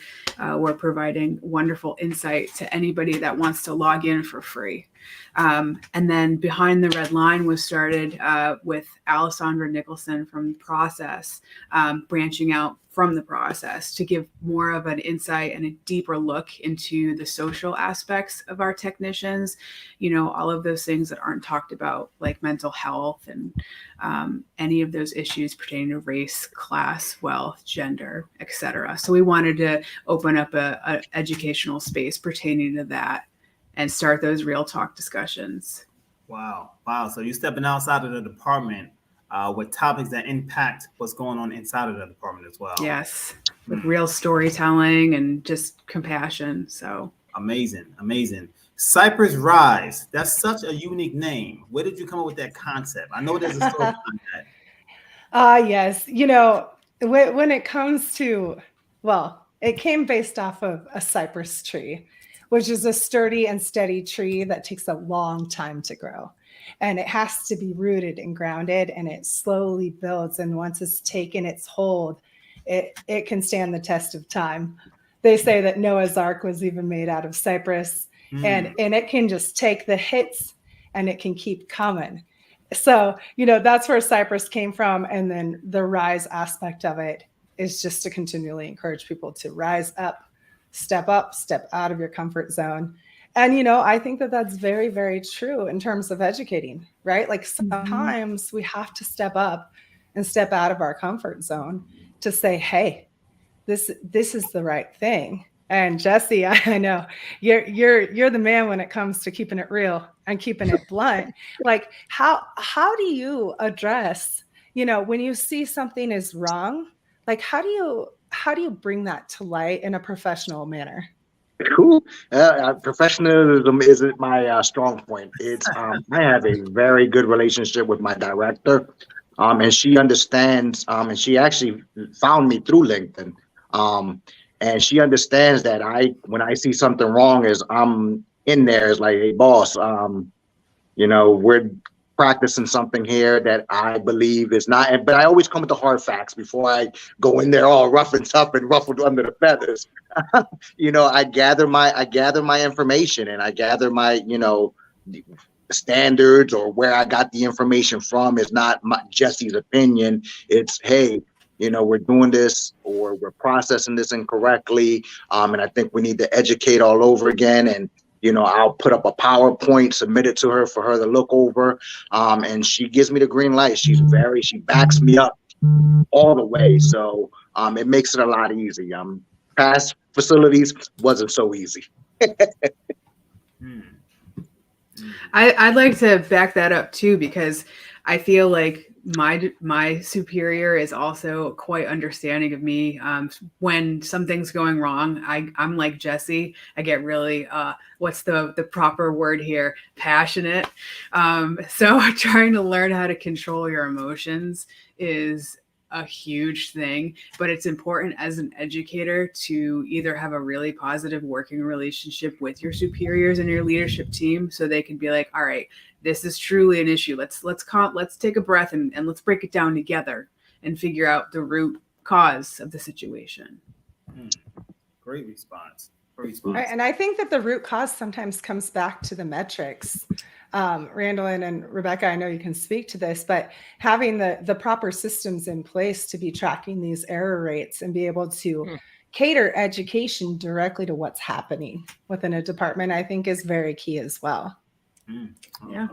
D: we're providing wonderful insight to anybody that wants to log in for free. And then Behind the Red Line was started with Alessandra Nicholson from Process, branching out from the process to give more of an insight and a deeper look into the social aspects of our technicians, you know, all of those things that aren't talked about, like mental health and any of those issues pertaining to race, class, wealth, gender, etc. So we wanted to open up a educational space pertaining to that and start those real talk discussions.
A: Wow. So you're stepping outside of the department with topics that impact what's going on inside of the department as well.
D: Yes, with real storytelling and just compassion. So
A: amazing. Cypress Rise. That's such a unique name. Where did you come up with that concept? I know there's a story behind that.
B: Yes. You know, when it comes to, well, it came based off of a cypress tree, which is a sturdy and steady tree that takes a long time to grow. And it has to be rooted and grounded, and it slowly builds. And once it's taken its hold, it can stand the test of time. They say that Noah's Ark was even made out of cypress, and it can just take the hits and it can keep coming. So, you know, that's where Cypress came from. And then the rise aspect of it is just to continually encourage people to rise up, step out of your comfort zone. And, you know, I think that that's very, very true in terms of educating, right? Like sometimes we have to step up and step out of our comfort zone to say, hey, this is the right thing. And Jessie, I know you're the man when it comes to keeping it real and keeping it blunt. Like how do you address, you know, when you see something is wrong, like how do you bring that to light in a professional manner?
C: Cool. Professionalism isn't my strong point. It's I have a very good relationship with my director, and she understands. And she actually found me through LinkedIn. And she understands that when I see something wrong, is I'm in there is like, hey, boss, we're practicing something here that I believe is not, but I always come with the hard facts before I go in there all rough and tough and ruffled under the feathers. I gather my information, and I gather my, standards, or where I got the information from is not Jessie's opinion. It's, hey, we're doing this, or we're processing this incorrectly. And I think we need to educate all over again. And, I'll put up a PowerPoint, submit it to her for her to look over. And she gives me the green light. She backs me up all the way. So it makes it a lot easy. Past facilities wasn't so easy.
D: I'd like to back that up too, because I feel like my superior is also quite understanding of me. When something's going wrong, I'm like Jessie. I get really what's the proper word here? Passionate. So trying to learn how to control your emotions is a huge thing, but it's important as an educator to either have a really positive working relationship with your superiors and your leadership team, so they can be like, all right, this is truly an issue. Let's take a breath and let's break it down together and figure out the root cause of the situation.
A: Great response.
B: Right, and I think that the root cause sometimes comes back to the metrics. Randalyn and Rebecca, I know you can speak to this, but having the proper systems in place to be tracking these error rates and be able to cater education directly to what's happening within a department, I think is very key as well.
D: Yeah,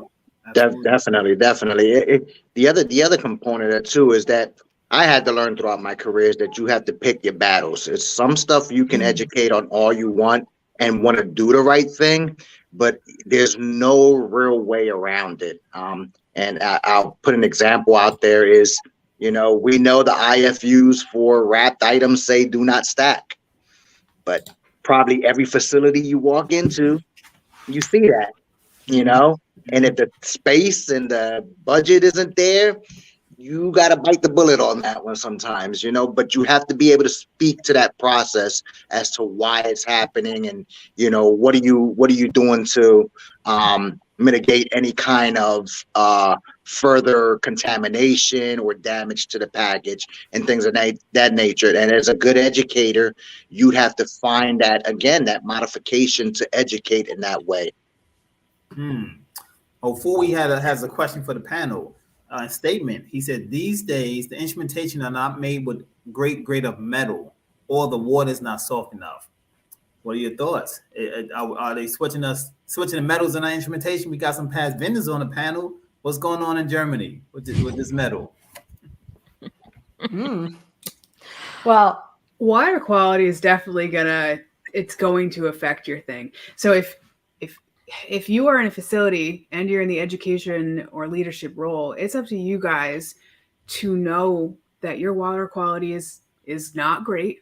C: definitely. The other component of it too is that I had to learn throughout my career is that you have to pick your battles. It's some stuff you can educate on all you want and want to do the right thing, but there's no real way around it. And I'll put an example out there is, we know the IFUs for wrapped items say do not stack, but probably every facility you walk into, you see that, and if the space and the budget isn't there, you got to bite the bullet on that one sometimes, but you have to be able to speak to that process as to why it's happening. And, what are you doing to mitigate any kind of further contamination or damage to the package and things of that nature. And as a good educator, you'd have to find that modification to educate in that way.
A: Before we has a question for the panel. Statement. He said, these days, the instrumentation are not made with great grade of metal, or the water is not soft enough. What are your thoughts? Are they switching the metals in our instrumentation? We got some past vendors on the panel. What's going on in Germany with this metal?
D: Well, water quality is definitely going to affect your thing. So if you are in a facility and you're in the education or leadership role, it's up to you guys to know that your water quality is not great,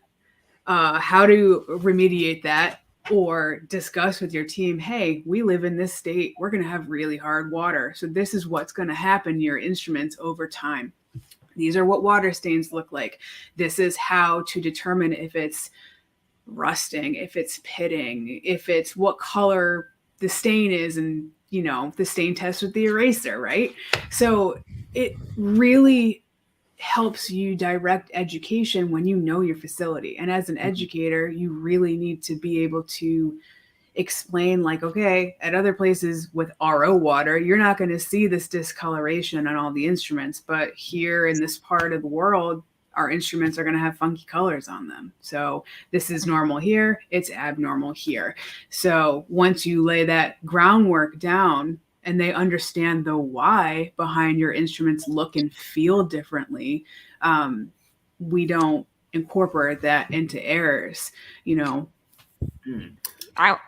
D: how to remediate that, or discuss with your team, hey, we live in this state, we're going to have really hard water. So this is what's going to happen to your instruments over time. These are what water stains look like. This is how to determine if it's rusting, if it's pitting, if it's what color the stain is, and the stain test with the eraser, right? So it really helps you direct education when you know your facility. And as an educator, you really need to be able to explain, like, okay, at other places with RO water, you're not going to see this discoloration on all the instruments, but here in this part of the world, our instruments are going to have funky colors on them. So this is normal here, it's abnormal here. So once you lay that groundwork down and they understand the why behind your instruments look and feel differently, we don't incorporate that into errors,
E: I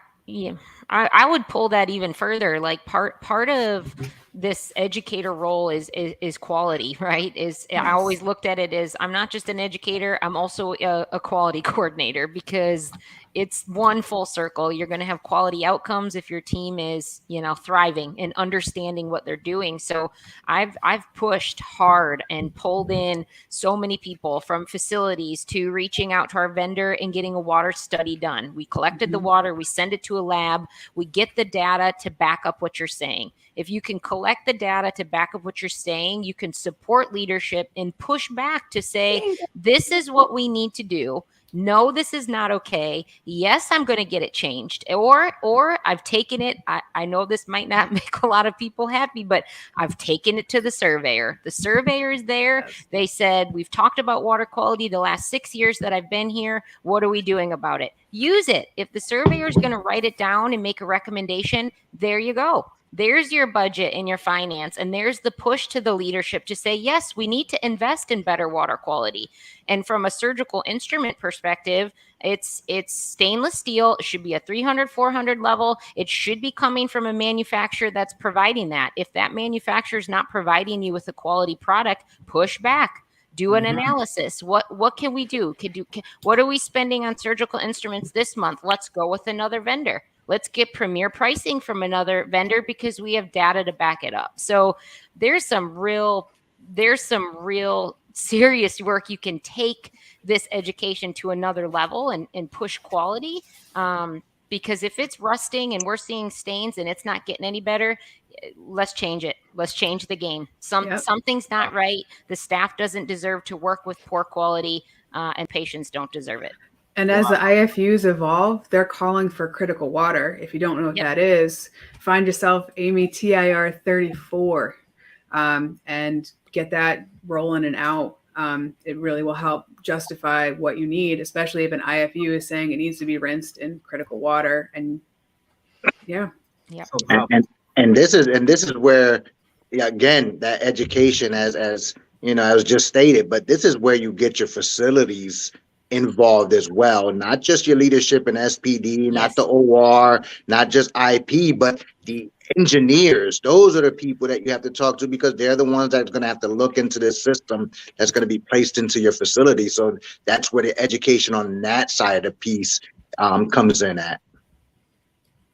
E: would pull that even further. Like part of this educator role is quality, right? I always looked at it as, I'm not just an educator, I'm also a quality coordinator, because it's one full circle. You're going to have quality outcomes if your team is, thriving and understanding what they're doing. So I've pushed hard and pulled in so many people, from facilities to reaching out to our vendor and getting a water study done. We collected the water, we send it to a lab, we get the data to back up what you're saying. If you can collect the data to back up what you're saying, you can support leadership and push back to say, this is what we need to do. No, this is not okay. Yes, I'm going to get it changed. Or I've taken it. I know this might not make a lot of people happy, but I've taken it to the surveyor. The surveyor is there. They said, we've talked about water quality the last 6 years that I've been here. What are we doing about it? Use it. If the surveyor is going to write it down and make a recommendation, there you go. There's your budget and your finance. And there's the push to the leadership to say, yes, we need to invest in better water quality. And from a surgical instrument perspective, it's stainless steel. It should be a 300, 400 level. It should be coming from a manufacturer that's providing that. If that manufacturer is not providing you with a quality product, push back. Do an analysis. What can we do? What are we spending on surgical instruments this month? Let's go with another vendor. Let's get premier pricing from another vendor because we have data to back it up. So there's some real serious work. You can take this education to another level and push quality. Because if it's rusting and we're seeing stains and it's not getting any better, let's change it. Let's change the game. Something's not right. The staff doesn't deserve to work with poor quality, and patients don't deserve it.
D: And as the IFUs evolve, they're calling for critical water. If you don't know what that is, find yourself Amy TIR 34 and get that rolling and out. It really will help justify what you need, especially if an IFU is saying it needs to be rinsed in critical water. And
C: and this is where, again, that education, as you know, as just stated, but this is where you get your facilities involved as well, not just your leadership in SPD, not the OR, not just IP, but the engineers. Those are the people that you have to talk to, because they're the ones that's going to have to look into this system that's going to be placed into your facility. So that's where the education on that side of the piece comes in at.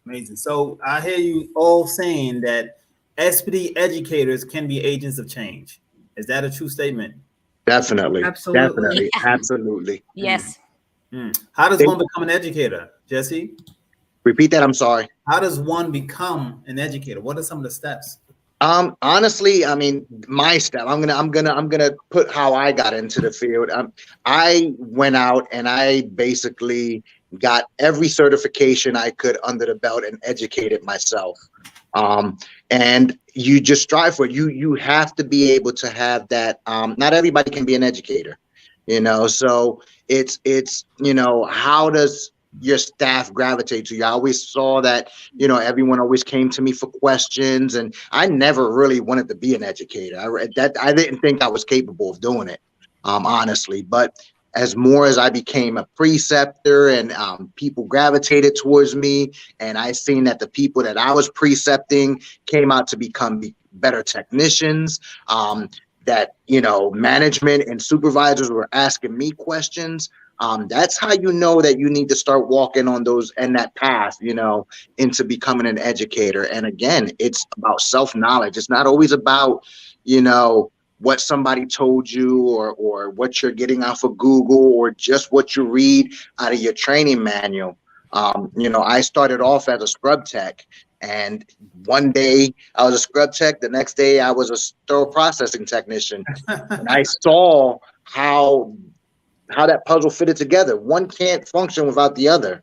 A: Amazing. So I hear you all saying that SPD educators can be agents of change. Is that a true statement?
C: Definitely.
D: Absolutely.
C: Definitely.
E: Yeah.
C: Absolutely.
E: Yes.
A: How does one become an educator, Jessie?
C: Repeat that. I'm sorry.
A: How does one become an educator? What are some of the steps?
C: Honestly, I mean, my step, I'm gonna put how I got into the field. I went out and I basically got every certification I could under the belt and educated myself. And you just strive for it. You have to be able to have that. Not everybody can be an educator, so it's, how does your staff gravitate to you? I always saw that, everyone always came to me for questions, and I never really wanted to be an educator. I didn't think I was capable of doing it, honestly. But as more as I became a preceptor and people gravitated towards me, and I seen that the people that I was precepting came out to become better technicians, that, management and supervisors were asking me questions. That's how you know that you need to start walking on that path, into becoming an educator. And again, it's about self-knowledge. It's not always about, what somebody told you or what you're getting off of Google or just what you read out of your training manual. I started off as a scrub tech, and one day I was a scrub tech. The next day I was a sterile processing technician. And I saw how that puzzle fitted together. One can't function without the other.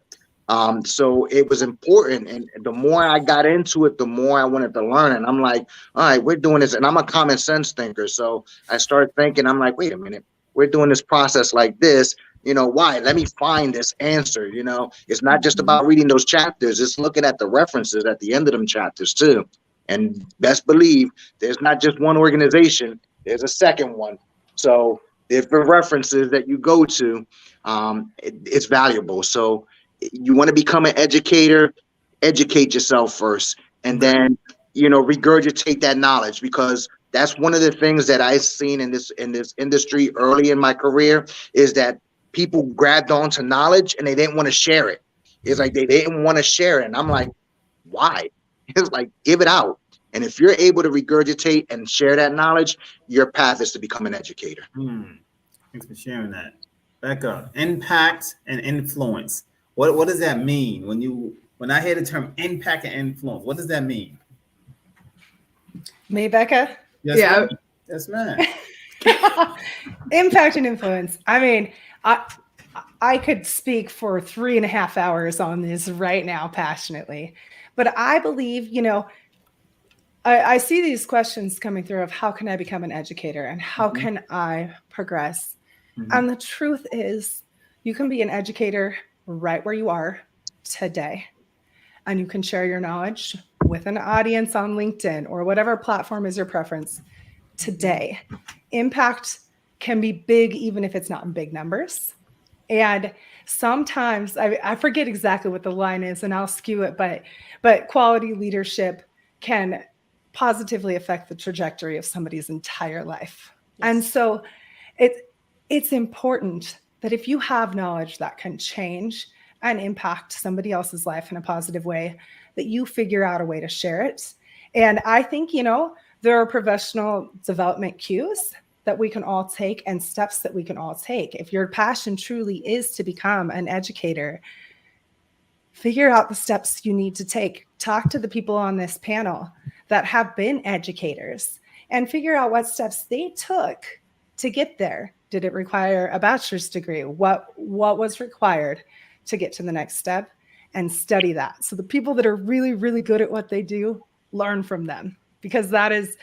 C: So it was important. And the more I got into it, the more I wanted to learn. And I'm like, all right, we're doing this. And I'm a common sense thinker. So I started thinking, I'm like, wait a minute, we're doing this process like this. Why? Let me find this answer. It's not just about reading those chapters. It's looking at the references at the end of them chapters too. And best believe there's not just one organization. There's a second one. So different references that you go to, it's valuable. So you want to become an educator, educate yourself first, and then, regurgitate that knowledge, because that's one of the things that I've seen in this industry early in my career, is that people grabbed onto knowledge and they didn't want to share it. It's like they didn't want to share it. And I'm like, why? It's like, give it out. And if you're able to regurgitate and share that knowledge, your path is to become an educator.
A: Thanks for sharing that. Becca, impact and influence. What does that mean? When I hear the term impact and influence, what does that mean?
B: Me, Becca?
A: Yes,
D: Yeah.
A: ma'am. Yes, ma'am.
B: Impact and influence. I mean, I could speak for 3.5 hours on this right now passionately, but I believe, I see these questions coming through of how can I become an educator and how can I progress? And the truth is, you can be an educator right where you are today, and you can share your knowledge with an audience on LinkedIn or whatever platform is your preference today. Impact can be big, even if it's not in big numbers. And sometimes I forget exactly what the line is, and I'll skew it, but quality leadership can positively affect the trajectory of somebody's entire life. Yes. And so it's important that if you have knowledge that can change and impact somebody else's life in a positive way, that you figure out a way to share it. And I think, there are professional development cues that we can all take and steps that we can all take. If your passion truly is to become an educator, figure out the steps you need to take. Talk to the people on this panel that have been educators and figure out what steps they took to get there. Did it require a bachelor's degree? What was required to get to the next step? And study that. So the people that are really, really good at what they do, learn from them, because that is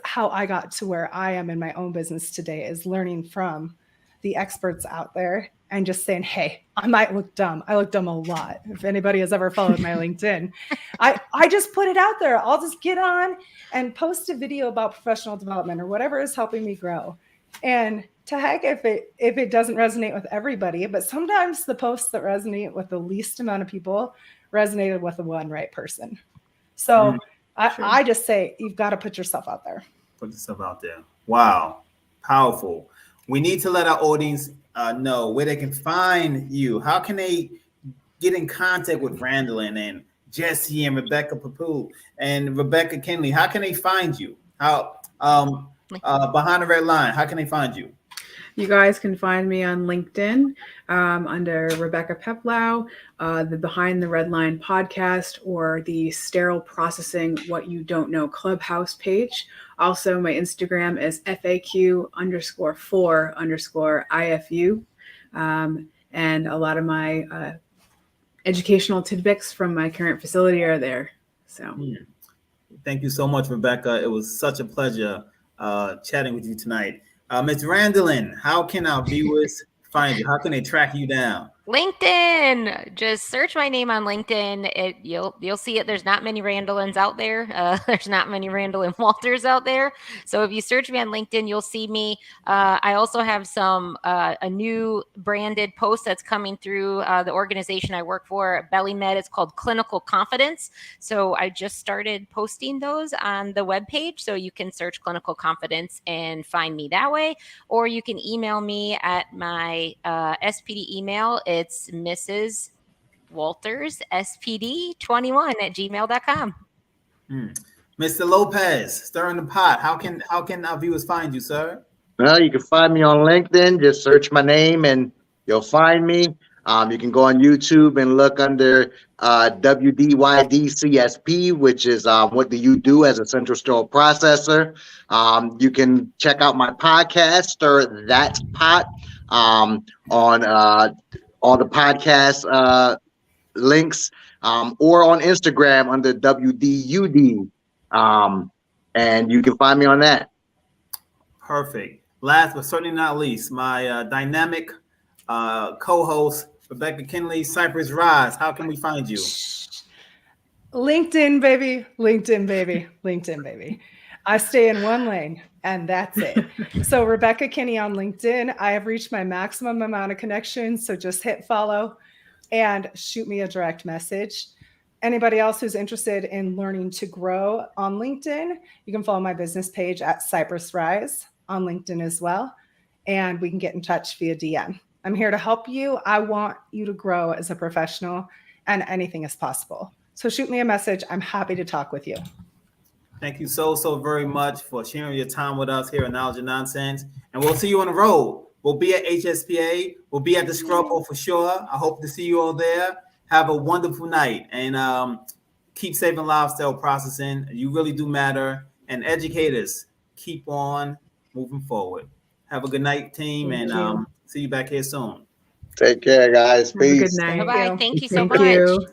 B: how I got to where I am in my own business today, is learning from the experts out there and just saying, hey, I might look dumb. I look dumb a lot. If anybody has ever followed my LinkedIn, I just put it out there. I'll just get on and post a video about professional development or whatever is helping me grow. And to heck if it doesn't resonate with everybody, but sometimes the posts that resonate with the least amount of people resonated with the one right person. So I just say, you've got to put yourself out there.
A: Put yourself out there. Wow. Powerful. We need to let our audience know where they can find you. How can they get in contact with Randalyn and Jessie and Rebecca Peplau and Rebecca Kinney? How can they find you? How behind the red line, how can they find you?
D: You guys can find me on LinkedIn under Rebecca Peplau, the Behind the Red Line podcast, or the Sterile Processing What You Don't Know Clubhouse page. Also, my Instagram is FAQ_4_IFU. And a lot of my educational tidbits from my current facility are there. So,
A: thank you so much, Rebecca. It was such a pleasure chatting with you tonight. Ms. Randalyn, how can our viewers find you? How can they track you down?
E: LinkedIn. Just search my name on LinkedIn. You'll see it. There's not many Randalyns out there. There's not many Randalyn Walters out there. So if you search me on LinkedIn, you'll see me. I also have a new branded post that's coming through the organization I work for, BellyMed. It's called Clinical Confidence. So I just started posting those on the webpage. So you can search Clinical Confidence and find me that way. Or you can email me at my SPD email. It's Mrs. Walters, SPD21@gmail.com.
A: Mr. Lopez, stirring the pot. How can our viewers find you, sir?
C: Well, you can find me on LinkedIn. Just search my name and you'll find me. You can go on YouTube and look under WDYDCSP, which is what do you do as a central sterile processor. You can check out my podcast, Stir That Pot, on all the podcast links, or on Instagram under WDUD. And you can find me on that.
A: Perfect. Last but certainly not least, my dynamic co-host, Rebecca Kinney, Cypress Rise. How can we find you?
B: LinkedIn, baby. LinkedIn, baby. LinkedIn, baby. I stay in one lane, and that's it. So Rebecca Kinney on LinkedIn. I have reached my maximum amount of connections, so just hit follow and shoot me a direct message. Anybody else who's interested in learning to grow on LinkedIn, you can follow my business page at Cypress Rise on LinkedIn as well, and we can get in touch via DM. I'm here to help you. I want you to grow as a professional, and anything is possible. So shoot me a message. I'm happy to talk with you.
A: Thank you so very much for sharing your time with us here at Knowledge and Nonsense. And we'll see you on the road. We'll be at HSPA. We'll be at the Scrub Hole for sure. I hope to see you all there. Have a wonderful night. And keep saving lives, sterile processing. You really do matter. And educators, keep on moving forward. Have a good night, team. And see you back here soon.
C: Take care, guys.
D: Have a good
C: Peace.
D: night.
E: Bye-bye. Thank you so
D: Thank
E: much.
D: you.